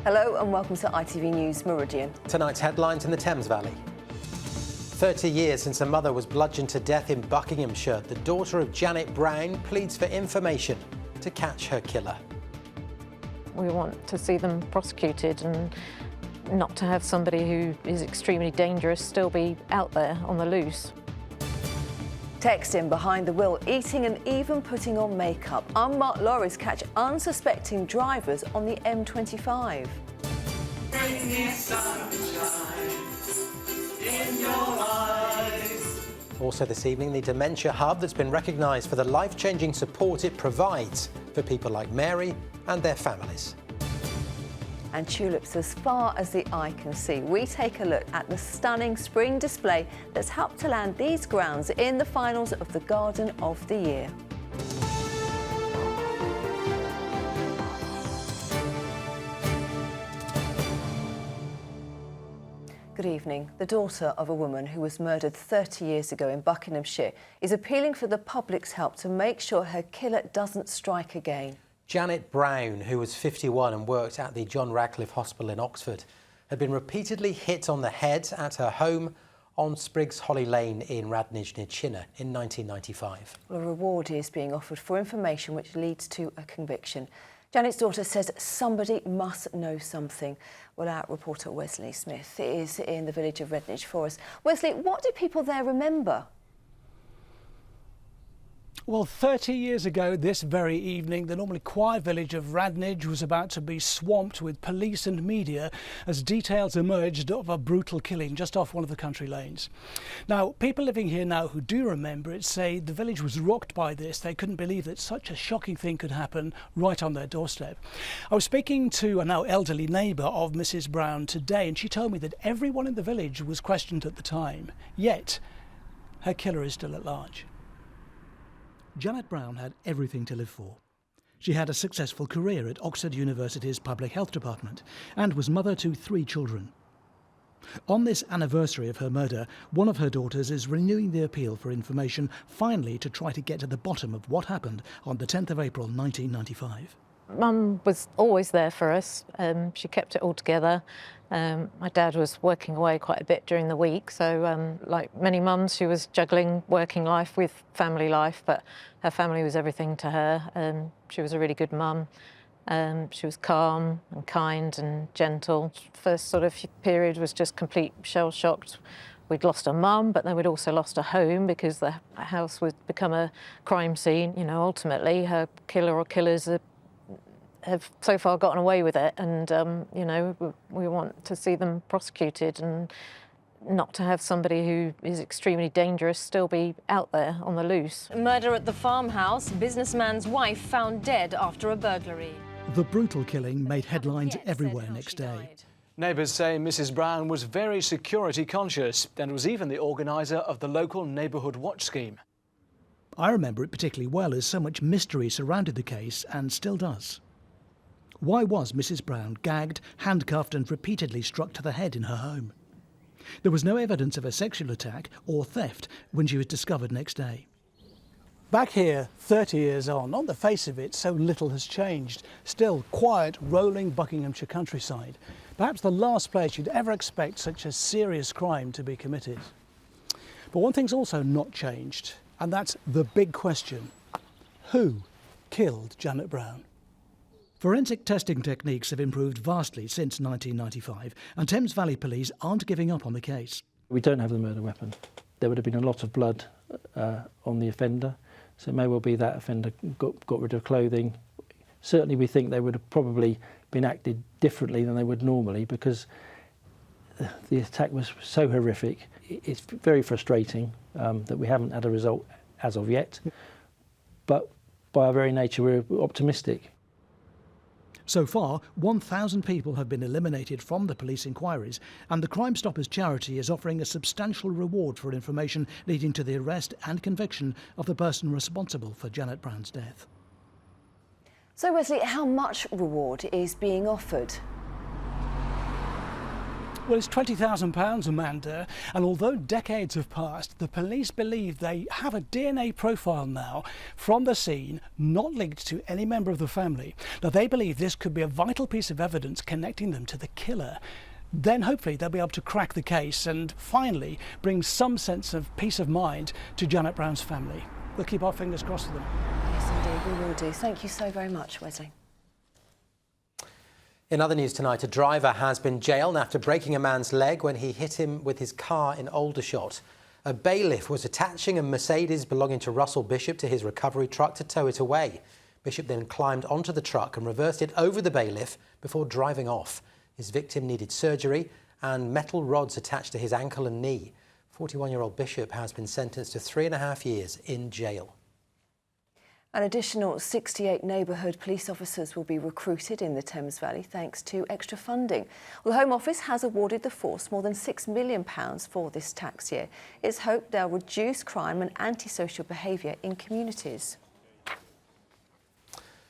Hello and welcome to ITV News Meridian. Tonight's headlines in the Thames Valley. 30 years since a mother was bludgeoned to death in Buckinghamshire, the daughter of Janet Brown pleads for information to catch her killer. We want to see them prosecuted and not to have somebody who is extremely dangerous still be out there on the loose. Texting behind the wheel, eating and even putting on makeup. Unmarked lorries catch unsuspecting drivers on the M25. In your eyes. Also this evening, the Dementia Hub that's been recognised for the life-changing support it provides for people like Mary and their families. And tulips as far as the eye can see. We take a look at the stunning spring display that's helped to land these grounds in the finals of the Garden of the Year. Good evening. The daughter of a woman who was murdered 30 years ago in Buckinghamshire is appealing for the public's help to make sure her killer doesn't strike again. Janet Brown, who was 51 and worked at the John Radcliffe Hospital in Oxford, had been repeatedly hit on the head at her home on Spriggs Holly Lane in Radnage near Chinner in 1995. A reward is being offered for information which leads to a conviction. Janet's daughter says somebody must know something. Well, our reporter Wesley Smith is in the village of Radnage for us. Wesley, what do people there remember? Well, 30 years ago this very evening, the normally quiet village of Radnage was about to be swamped with police and media as details emerged of a brutal killing just off one of the country lanes. Now, people living here now who do remember it say the village was rocked by this. They couldn't believe that such a shocking thing could happen right on their doorstep. I was speaking to a now elderly neighbour of Mrs. Brown today, and she told me that everyone in the village was questioned at the time, yet her killer is still at large. Janet Brown had everything to live for. She had a successful career at Oxford University's Public Health Department and was mother to 3 children. On this anniversary of her murder, one of her daughters is renewing the appeal for information, finally to try to get to the bottom of what happened on the 10th of April 1995. Mum was always there for us. She kept it all together. My dad was working away quite a bit during the week, so like many mums, she was juggling working life with family life, but her family was everything to her. She was a really good mum. She was calm and kind and gentle. First sort of period was just complete shell-shocked. We'd lost a mum, but then we'd also lost a home because the house would become a crime scene. You know, ultimately, her killer or killers have so far gotten away with it, and you know, we want to see them prosecuted and not to have somebody who is extremely dangerous still be out there on the loose. Murder at the farmhouse. Businessman's wife found dead after a burglary. The brutal killing made headlines everywhere next day. Neighbours say Mrs. Brown was very security conscious and was even the organiser of the local neighbourhood watch scheme. I remember it particularly well as so much mystery surrounded the case and still does. Why was Mrs. Brown gagged, handcuffed and repeatedly struck to the head in her home? There was no evidence of a sexual attack or theft when she was discovered next day. Back here, 30 years on the face of it, so little has changed. Still quiet, rolling Buckinghamshire countryside. Perhaps the last place you'd ever expect such a serious crime to be committed. But one thing's also not changed, and that's the big question. Who killed Janet Brown? Forensic testing techniques have improved vastly since 1995, and Thames Valley Police aren't giving up on the case. We don't have the murder weapon. There would have been a lot of blood on the offender, so it may well be that offender got rid of clothing. Certainly we think they would have probably been acted differently than they would normally because the attack was so horrific. It's very frustrating that we haven't had a result as of yet, but by our very nature we're optimistic. So far, 1,000 people have been eliminated from the police inquiries, and the Crime Stoppers charity is offering a substantial reward for information leading to the arrest and conviction of the person responsible for Janet Brown's death. So, Wesley, how much reward is being offered? Well, it's £20,000, Amanda, and although decades have passed, the police believe they have a DNA profile now from the scene, not linked to any member of the family. Now, they believe this could be a vital piece of evidence connecting them to the killer. Then hopefully they'll be able to crack the case and finally bring some sense of peace of mind to Janet Brown's family. We'll keep our fingers crossed for them. Yes, indeed, we will do. Thank you so very much, Wesley. In other news tonight, a driver has been jailed after breaking a man's leg when he hit him with his car in Aldershot. A bailiff was attaching a Mercedes belonging to Russell Bishop to his recovery truck to tow it away. Bishop then climbed onto the truck and reversed it over the bailiff before driving off. His victim needed surgery and metal rods attached to his ankle and knee. 41-year-old Bishop has been sentenced to 3.5 years in jail. An additional 68 neighbourhood police officers will be recruited in the Thames Valley thanks to extra funding. Well, the Home Office has awarded the force more than £6 million for this tax year. It's hoped they'll reduce crime and antisocial behaviour in communities.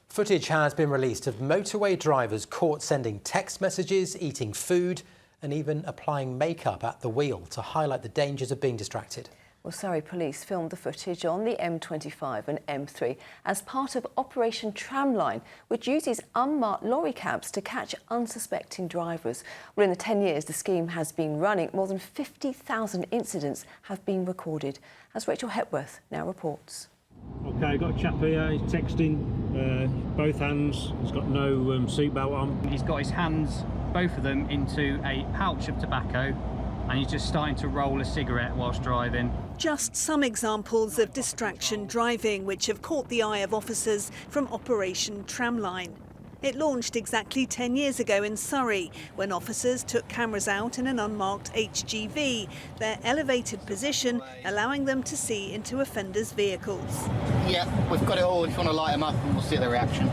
Footage has been released of motorway drivers caught sending text messages, eating food and even applying makeup at the wheel to highlight the dangers of being distracted. Well, Surrey Police filmed the footage on the M25 and M3 as part of Operation Tramline, which uses unmarked lorry cabs to catch unsuspecting drivers. Well, in the 10 years the scheme has been running, more than 50,000 incidents have been recorded, as Rachel Hepworth now reports. OK, got a chap here, he's texting, both hands, he's got no seatbelt on. He's got his hands, both of them, into a pouch of tobacco, and he's just starting to roll a cigarette whilst driving. Just some examples of distraction driving which have caught the eye of officers from Operation Tramline. It launched exactly 10 years ago in Surrey when officers took cameras out in an unmarked HGV, their elevated position allowing them to see into offenders' vehicles. Yeah, we've got it all. If you want to light them up and we'll see the reaction.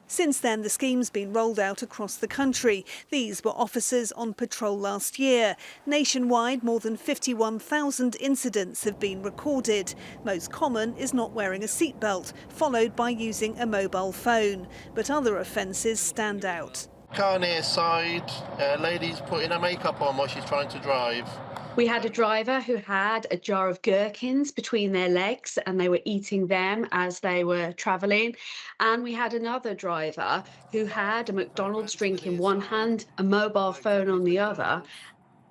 Since then, the scheme's been rolled out across the country. These were officers on patrol last year. Nationwide, more than 51,000 incidents have been recorded. Most common is not wearing a seatbelt, followed by using a mobile phone. But other offences stand out. Car near side, lady's putting her makeup on while she's trying to drive. We had a driver who had a jar of gherkins between their legs and they were eating them as they were travelling. And we had another driver who had a McDonald's drink in one hand, a mobile phone on the other,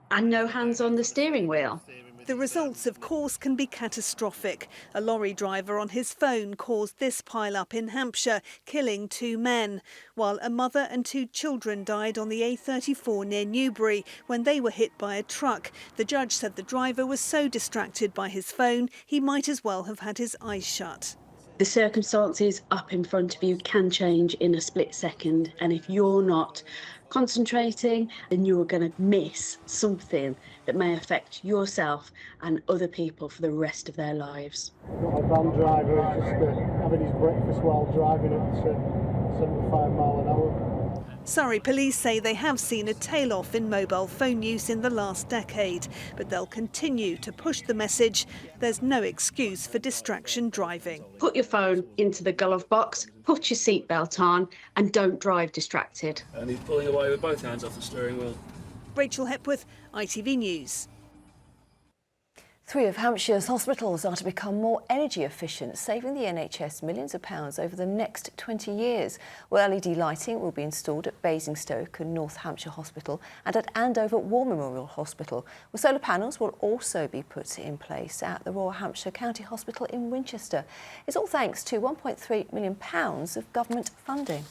and no hands on the steering wheel. The results, of course, can be catastrophic. A lorry driver on his phone caused this pile-up in Hampshire, killing 2 men, while a mother and 2 children died on the A34 near Newbury when they were hit by a truck. The judge said the driver was so distracted by his phone, he might as well have had his eyes shut. The circumstances up in front of you can change in a split second, and if you're not concentrating, then you're going to miss something that may affect yourself and other people for the rest of their lives. Got a van driver just having his breakfast while driving at 75 mile an hour. Surrey Police say they have seen a tail-off in mobile phone use in the last decade, but they'll continue to push the message there's no excuse for distraction driving. Put your phone into the glove box, put your seatbelt on and don't drive distracted. And he's pulling away with both hands off the steering wheel. Rachel Hepworth, ITV News. 3 of Hampshire's hospitals are to become more energy efficient, saving the NHS millions of pounds over the next 20 years. Well, LED lighting will be installed at Basingstoke and North Hampshire Hospital and at Andover War Memorial Hospital. Well, solar panels will also be put in place at the Royal Hampshire County Hospital in Winchester. It's all thanks to £1.3 million of government funding.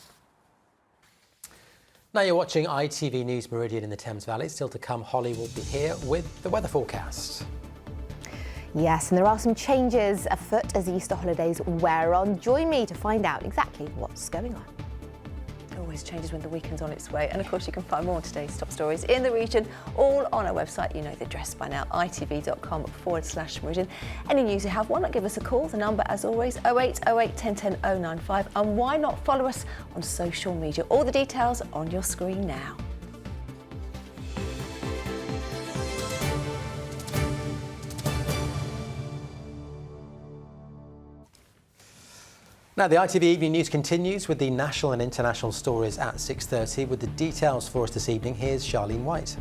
Now you're watching ITV News Meridian in the Thames Valley. Still to come, Holly will be here with the weather forecast. Yes, and there are some changes afoot as the Easter holidays wear on. Join me to find out exactly what's going on. It always changes when the weekend's on its way. And of course, you can find more of today's top stories in the region, all on our website. You know the address by now, itv.com/Meridian. Any news you have, why not give us a call? The number, as always, 0808 1010 095. And why not follow us on social media? All the details on your screen now. Now, the ITV Evening News continues with the national and international stories at 6:30. With the details for us this evening, here's Charlene White.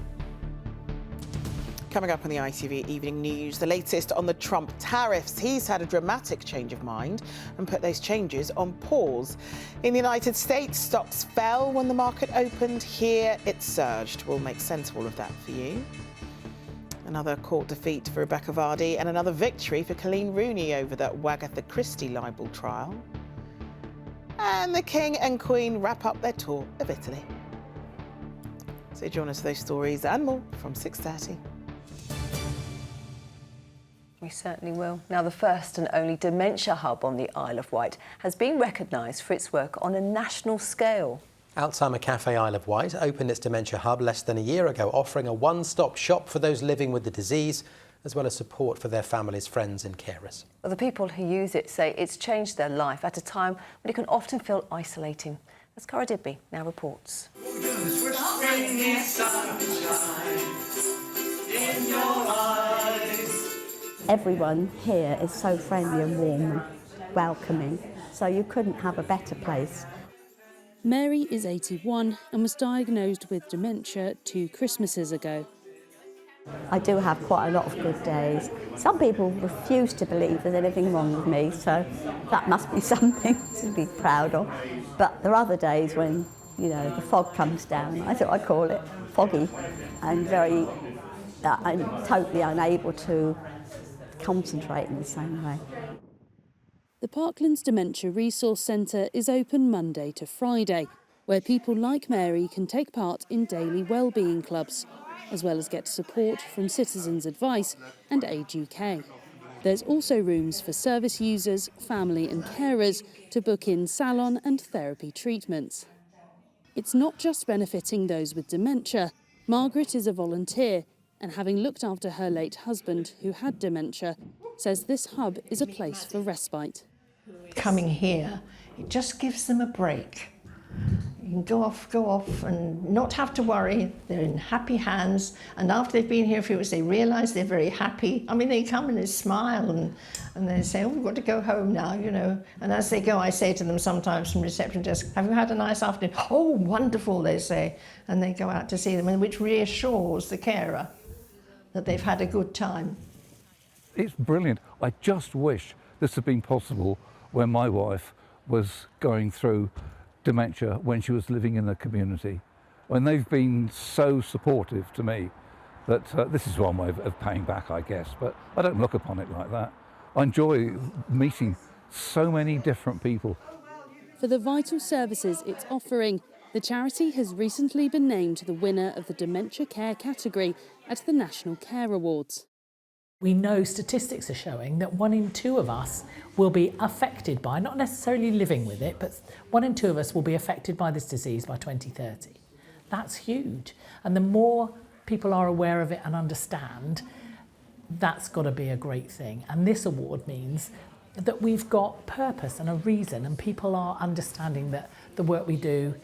Coming up on the ITV Evening News, the latest on the Trump tariffs. He's had a dramatic change of mind and put those changes on pause. In the United States, stocks fell when the market opened. Here, it surged. We'll make sense of all of that for you. Another court defeat for Rebecca Vardy and another victory for Colleen Rooney over the Agatha Christie libel trial. And the King and Queen wrap up their tour of Italy. So join us for those stories and more from 6:30. We certainly will. Now, the first and only dementia hub on the Isle of Wight has been recognised for its work on a national scale. Alzheimer Cafe Isle of Wight opened its dementia hub less than a year ago, offering a one-stop shop for those living with the disease, as well as support for their families, friends and carers. Well, the people who use it say it's changed their life at a time when it can often feel isolating. As Cara Digby now reports. Everyone here is so friendly and warm and welcoming, so you couldn't have a better place. Mary is 81 and was diagnosed with dementia 2 Christmases ago. I do have quite a lot of good days. Some people refuse to believe there's anything wrong with me, so that must be something to be proud of. But there are other days when, you know, the fog comes down. I thought I'd call it foggy and I'm totally unable to concentrate in the same way. The Parklands Dementia Resource Centre is open Monday to Friday, where people like Mary can take part in daily wellbeing clubs, as well as get support from Citizens Advice and Age UK. There's also rooms for service users, family and carers to book in salon and therapy treatments. It's not just benefiting those with dementia. Margaret is a volunteer and, having looked after her late husband who had dementia, says this hub is a place for respite. Coming here, it just gives them a break. You can go off and not have to worry. They're in happy hands, and after they've been here a few weeks, they realise they're very happy. I mean, they come and they smile and they say, oh, we've got to go home now, you know. And as they go, I say to them sometimes from reception desk, have you had a nice afternoon? Oh, wonderful, they say. And they go out to see them, and which reassures the carer that they've had a good time. It's brilliant. I just wish this had been possible when my wife was going through dementia when she was living in the community. And they've been so supportive to me that this is one way of paying back, I guess, but I don't look upon it like that. I enjoy meeting so many different people. For the vital services it's offering, the charity has recently been named the winner of the Dementia Care category at the National Care Awards. We know statistics are showing that 1 in 2 of us will be affected by, not necessarily living with it, but 1 in 2 of us will be affected by this disease by 2030. That's huge. And the more people are aware of it and understand, that's got to be a great thing. And this award means that we've got purpose and a reason, and people are understanding that the work we do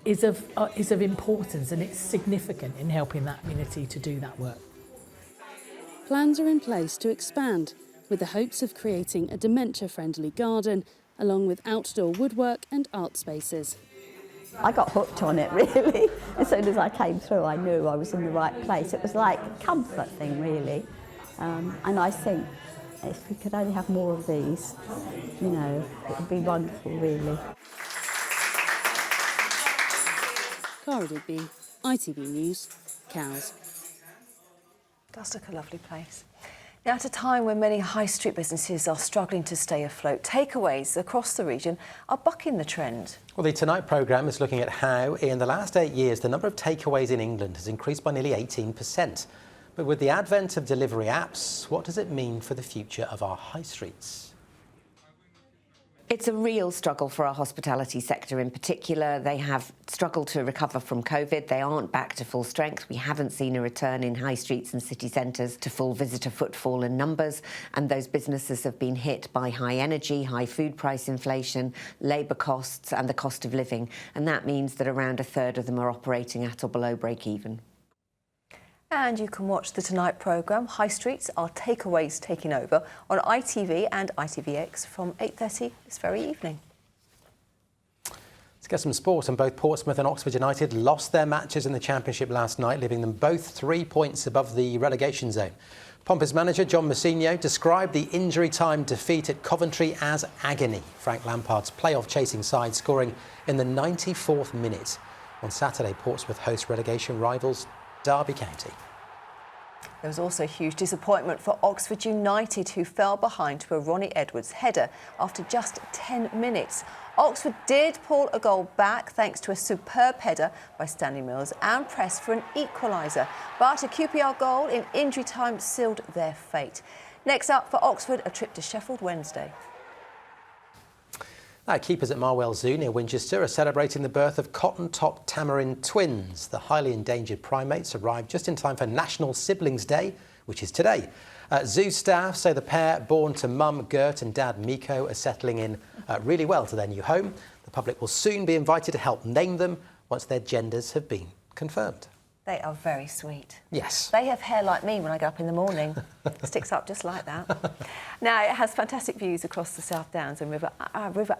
is of importance, and it's significant in helping that community to do that work. Plans are in place to expand, with the hopes of creating a dementia-friendly garden, along with outdoor woodwork and art spaces. I got hooked on it, really. As soon as I came through, I knew I was in the right place. It was like a comfort thing, really. And I think if we could only have more of these, you know, it would be wonderful, really. Cara Digby, ITV News, Cowes. Does look a lovely place. Now, at a time when many high street businesses are struggling to stay afloat, takeaways across the region are bucking the trend. Well, the Tonight programme is looking at how, in the last 8 years, the number of takeaways in England has increased by nearly 18%. But with the advent of delivery apps, what does it mean for the future of our high streets? It's a real struggle for our hospitality sector in particular. They have struggled to recover from COVID. They aren't back to full strength. We haven't seen a return in high streets and city centres to full visitor footfall and numbers. And those businesses have been hit by high energy, high food price inflation, labour costs and the cost of living. And that means that around a third of them are operating at or below break even. And you can watch the Tonight programme, High Streets Are Takeaways Taking Over, on ITV and ITVX from 8:30 this very evening. get some sport, and both Portsmouth and Oxford United lost their matches in the Championship last night, leaving them both 3 points above the relegation zone. Pompey's manager, John Mousinho, described the injury-time defeat at Coventry as agony. Frank Lampard's playoff-chasing side scoring in the 94th minute. On Saturday, Portsmouth host relegation rivals Derby County. There was also huge disappointment for Oxford United, who fell behind to a Ronnie Edwards header after just 10 minutes. Oxford did pull a goal back thanks to a superb header by Stanley Mills and pressed for an equaliser. But a QPR goal in injury time sealed their fate. Next up for Oxford, a trip to Sheffield Wednesday. Keepers at Marwell Zoo near Winchester are celebrating the birth of cotton-top tamarin twins. The highly endangered primates arrived just in time for National Siblings Day, which is today. Zoo staff say the pair, born to mum Gert and dad Miko, are settling in really well to their new home. The public will soon be invited to help name them once their genders have been confirmed. They are very sweet. Yes. They have hair like me when I get up in the morning. Sticks up just like that. Now, it has fantastic views across the South Downs and River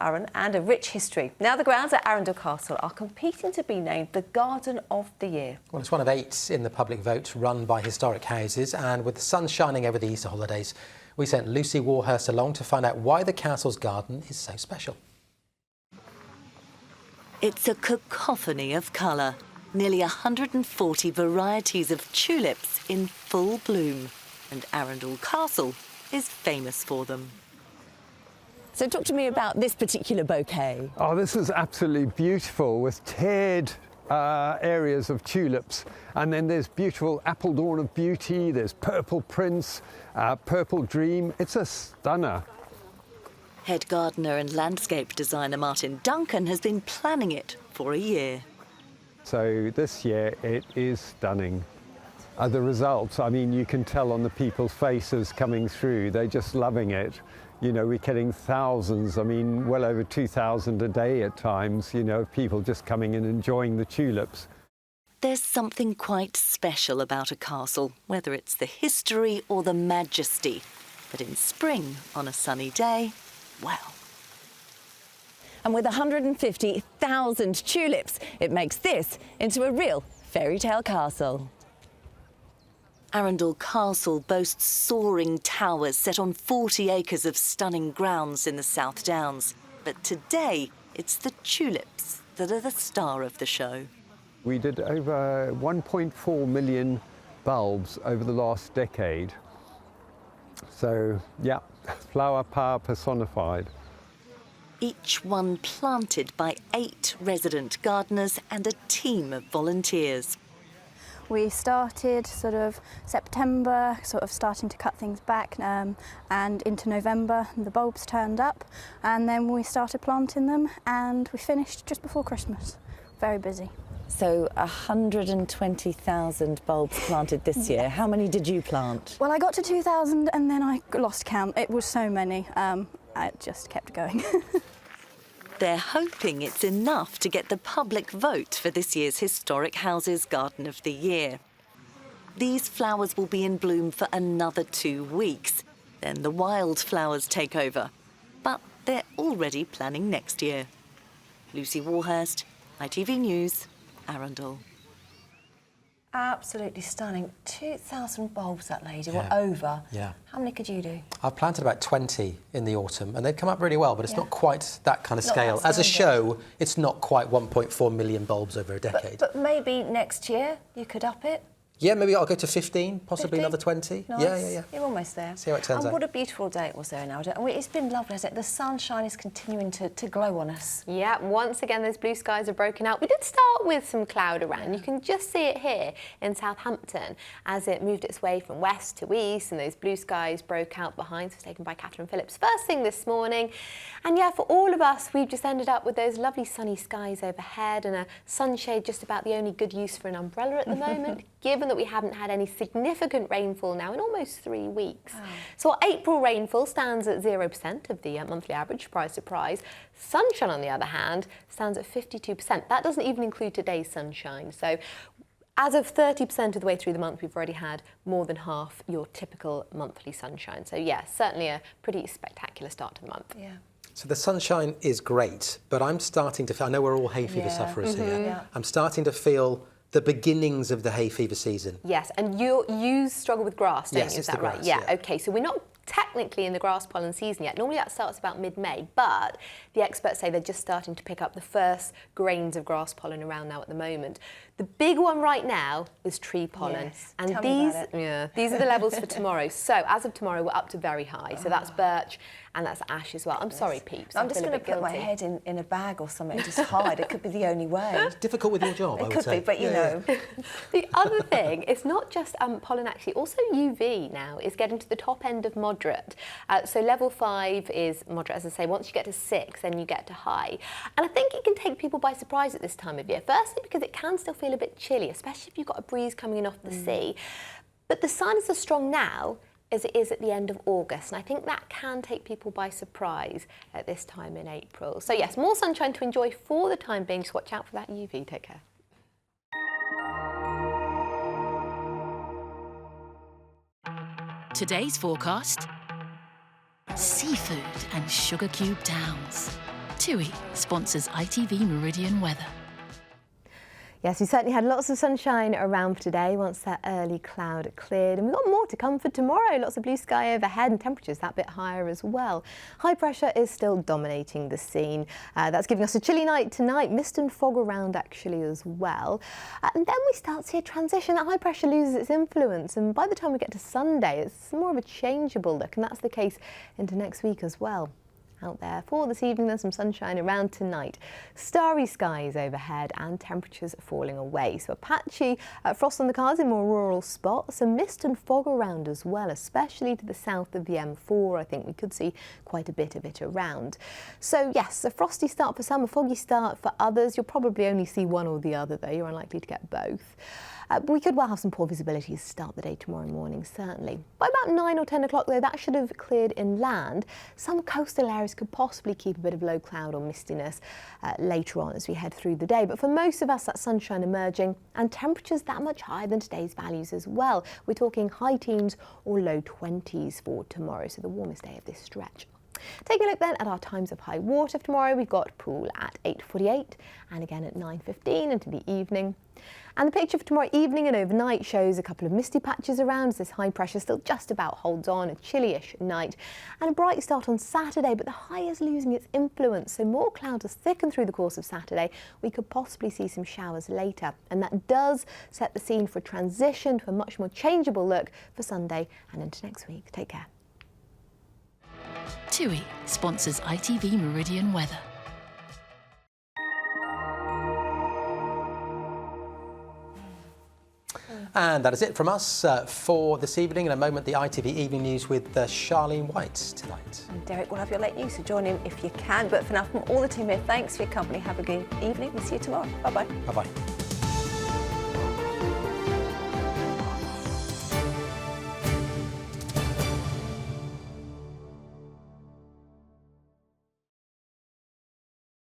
Arun and a rich history. Now, the grounds at Arundel Castle are competing to be named the Garden of the Year. Well, it's one of 8 in the public vote run by Historic Houses, and with the sun shining over the Easter holidays, we sent Lucy Warhurst along to find out why the castle's garden is so special. It's a cacophony of colour. Nearly 140 varieties of tulips in full bloom, and Arundel Castle is famous for them. So talk to me about this particular bouquet. Oh, this is absolutely beautiful with tiered areas of tulips, and then there's beautiful Apple Dawn of Beauty, there's Purple Prince, Purple Dream. It's a stunner. Head gardener and landscape designer Martin Duncan has been planning it for a year. So this year it is stunning. The results, I mean, you can tell on the people's faces coming through, they're just loving it. You know, we're getting thousands, I mean, well over 2,000 a day at times, you know, people just coming and enjoying the tulips. There's something quite special about a castle, whether it's the history or the majesty. But in spring, on a sunny day, well. And with 150,000 tulips, it makes this into a real fairy tale castle. Arundel Castle boasts soaring towers set on 40 acres of stunning grounds in the South Downs. But today, it's the tulips that are the star of the show. We did over 1.4 million bulbs over the last decade. So, yeah, flower power personified. Each one planted by 8 resident gardeners and a team of volunteers. We started sort of September, sort of starting to cut things back, and into November the bulbs turned up, and then we started planting them and we finished just before Christmas. Very busy. So 120,000 bulbs planted this year. How many did you plant? Well, I got to 2,000 and then I lost count. It was so many. I just kept going. They're hoping it's enough to get the public vote for this year's Historic Houses Garden of the Year. These flowers will be in bloom for another 2 weeks. Then the wildflowers take over. But they're already planning next year. Lucy Warhurst, ITV News, Arundel. Absolutely stunning. 2,000 bulbs, that lady, or over. Yeah. How many could you do? I've planted about 20 in the autumn, and they've come up really well, but it's not quite that kind of Not scale. that As a scale, show, it's not quite 1.4 million bulbs over a decade. But maybe next year you could up it. Yeah, maybe I'll go to 15, possibly 15? another 20. Nice. Yeah. You're almost there. See how it turns and out. what a beautiful day it was there in Alder. And it's been lovely, hasn't it? The sunshine is continuing to glow on us. Yeah, once again, those blue skies are broken out. We did start with some cloud around. You can just see it here in Southampton as it moved its way from west to east, and those blue skies broke out behind. So it was taken by Catherine Phillips first thing this morning. And yeah, for all of us, we've just ended up with those lovely sunny skies overhead and a sunshade just about the only good use for an umbrella at the moment, given that we haven't had any significant rainfall now in almost 3 weeks. Oh. So our April rainfall stands at 0% of the monthly average, surprise, surprise. Sunshine, on the other hand, stands at 52%. That doesn't even include today's sunshine. So as of 30% of the way through the month, we've already had more than half your typical monthly sunshine. So yeah, certainly a pretty spectacular start to the month. Yeah. So the sunshine is great, but I'm starting to feel, I know we're all hay fever sufferers here, Yeah. I'm starting to feel the beginnings of the hay fever season. Yes, and you struggle with grass, don't Yes, you? it's Is that the right? grass, Yeah, yeah. okay, so we're not technically in the grass pollen season yet. Normally that starts about mid-May, but the experts say they're just starting to pick up the first grains of grass pollen around now at the moment. The big one right now is tree pollen. Yes, and tell me about these are the levels for tomorrow. So as of tomorrow, we're up to very high. So that's birch and that's ash as well. I'm sorry, peeps. I'm just going to put my head in a bag or something and just hide. It could be the only way. It's difficult with your job, I would It could say. be, but you know. The other thing, it's not just pollen actually, also UV now is getting to the top end of moderate. So level 5 is moderate, as I say. Once you get to 6, then you get to high. And I think it can take people by surprise at this time of year. Firstly, because it can still feel a bit chilly, especially if you've got a breeze coming in off the sea. But the sun is as strong now as it is at the end of August. And I think that can take people by surprise at this time in April. So yes, more sunshine to enjoy for the time being. Just watch out for that UV. Take care. Today's forecast: seafood and sugar cube towns. TUI sponsors ITV Meridian weather. Yes, we certainly had lots of sunshine around for today once that early cloud cleared. And we've got more to come for tomorrow. Lots of blue sky overhead and temperatures that bit higher as well. High pressure is still dominating the scene. That's giving us a chilly night tonight. Mist and fog around actually as well. And then we start to see a transition. That high pressure loses its influence. And by the time we get to Sunday, it's more of a changeable look. And that's the case into next week as well. Out there for this evening, there's some sunshine around tonight. Starry skies overhead and temperatures falling away. So a patchy frost on the cards in more rural spots. Some mist and fog around as well, especially to the south of the M4. I think we could see quite a bit of it around. So yes, a frosty start for some, a foggy start for others. You'll probably only see one or the other though. You're unlikely to get both. But we could well have some poor visibility to start the day tomorrow morning, certainly. By about 9 or 10 o'clock, though, that should have cleared inland. Some coastal areas could possibly keep a bit of low cloud or mistiness later on as we head through the day. But for most of us, that's sunshine emerging and temperatures that much higher than today's values as well. We're talking high teens or low 20s for tomorrow, so the warmest day of this stretch. Take a look then at our times of high water for tomorrow. We've got Poole at 8:48 and again at 9:15 into the evening. And the picture for tomorrow evening and overnight shows a couple of misty patches around as this high pressure still just about holds on, a chilly-ish night. And a bright start on Saturday, but the high is losing its influence, so more clouds will thicken through the course of Saturday. We could possibly see some showers later, and that does set the scene for a transition to a much more changeable look for Sunday and into next week. Take care. TUI sponsors ITV Meridian weather. And that is it from us for this evening. In a moment, the ITV Evening News with Charlene White tonight. And Derek will have your late news, so join him if you can. But for now, from all the team here, thanks for your company. Have a good evening. We'll see you tomorrow. Bye-bye. Bye-bye.